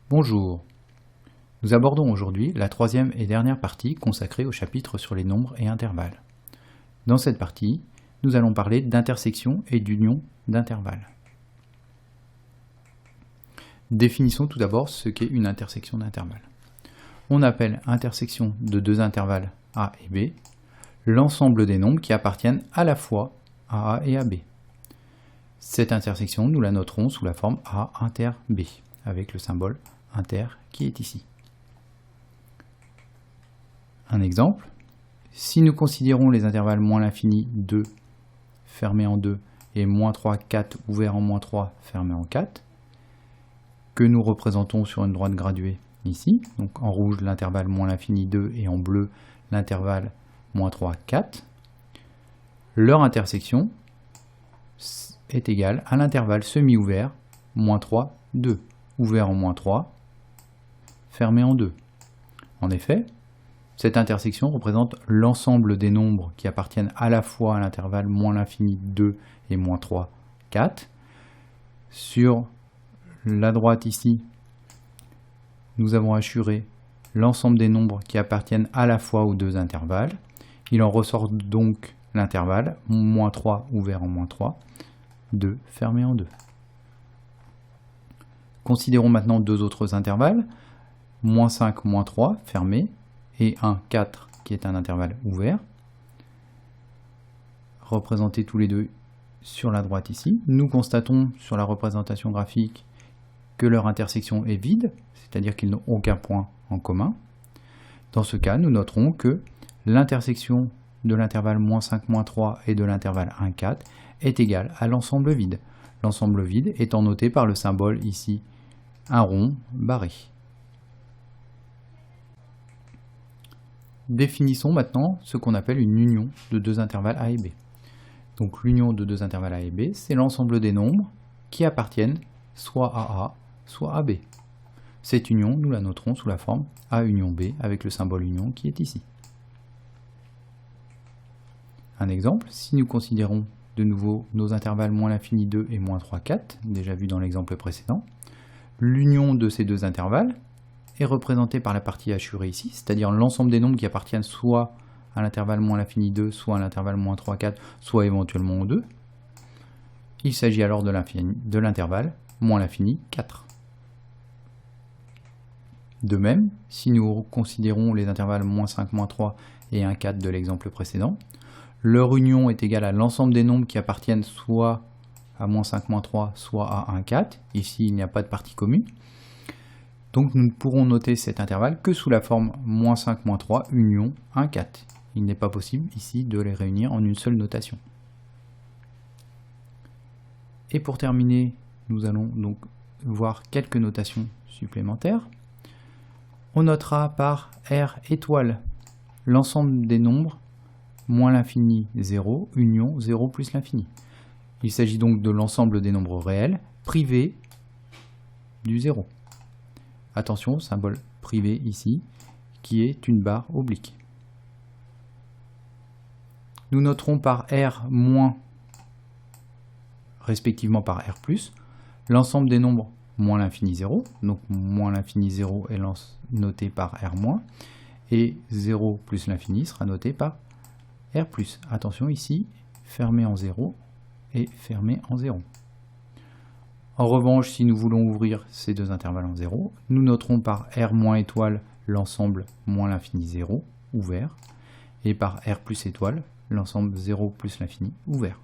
Bonjour. Nous abordons aujourd'hui la troisième et dernière partie consacrée au chapitre sur les nombres et intervalles. Dans cette partie, nous allons parler d'intersection et d'union d'intervalles. Définissons tout d'abord ce qu'est une intersection d'intervalles. On appelle intersection de deux intervalles A et B l'ensemble des nombres qui appartiennent à la fois à A et à B. Cette intersection, nous la noterons sous la forme A inter B, avec le symbole inter qui est ici. Un exemple, si nous considérons les intervalles moins l'infini 2 fermé en 2 et moins 3, 4 ouvert en moins 3 fermé en 4, que nous représentons sur une droite graduée ici, donc en rouge l'intervalle moins l'infini 2 et en bleu l'intervalle moins 3, 4, leur intersection est égale à l'intervalle semi-ouvert moins 3, 2, ouvert en moins 3, fermé en 2. En effet, cette intersection représente l'ensemble des nombres qui appartiennent à la fois à l'intervalle moins l'infini 2 et moins 3, 4. Sur la droite ici, nous avons assuré l'ensemble des nombres qui appartiennent à la fois aux deux intervalles. Il en ressort donc l'intervalle moins 3 ouvert en moins 3, 2 fermé en 2. Considérons maintenant deux autres intervalles, moins 5, moins 3 fermé, et 1, 4 qui est un intervalle ouvert, représentés tous les deux sur la droite ici. Nous constatons sur la représentation graphique que leur intersection est vide, c'est-à-dire qu'ils n'ont aucun point en commun. Dans ce cas, nous noterons que l'intersection de l'intervalle moins 5, moins 3 et de l'intervalle 1, 4 est égale à l'ensemble vide. L'ensemble vide étant noté par le symbole ici, un rond barré. Définissons maintenant ce qu'on appelle une union de deux intervalles A et B. Donc l'union de deux intervalles A et B, c'est l'ensemble des nombres qui appartiennent soit à A, soit à B. Cette union, nous la noterons sous la forme A union B avec le symbole union qui est ici. Un exemple, si nous considérons de nouveau nos intervalles moins l'infini 2 et moins 3, 4, déjà vu dans l'exemple précédent, l'union de ces deux intervalles est représentée par la partie assurée ici, c'est-à-dire l'ensemble des nombres qui appartiennent soit à l'intervalle moins l'infini 2, soit à l'intervalle moins 3, 4, soit éventuellement aux deux. Il s'agit alors de l'intervalle moins l'infini 4. De même, si nous considérons les intervalles moins 5, moins 3 et 1, 4 de l'exemple précédent, leur union est égale à l'ensemble des nombres qui appartiennent soit à moins 5, moins 3, soit à 1, 4. Ici, il n'y a pas de partie commune. Donc nous ne pourrons noter cet intervalle que sous la forme moins 5, moins 3, union 1, 4. Il n'est pas possible ici de les réunir en une seule notation. Et pour terminer, nous allons donc voir quelques notations supplémentaires. On notera par R étoile l'ensemble des nombres moins l'infini 0, union 0 plus l'infini. Il s'agit donc de l'ensemble des nombres réels privés du 0. Attention, symbole privé ici, qui est une barre oblique. Nous noterons par R moins, respectivement par R plus, l'ensemble des nombres moins l'infini 0, donc moins l'infini 0 est noté par R moins, et 0 plus l'infini sera noté par R plus. Attention ici, fermé en 0 et fermé en 0. En revanche, si nous voulons ouvrir ces deux intervalles en 0, nous noterons par R moins étoile l'ensemble moins l'infini 0, ouvert, et par R plus étoile, l'ensemble 0 plus l'infini, ouvert.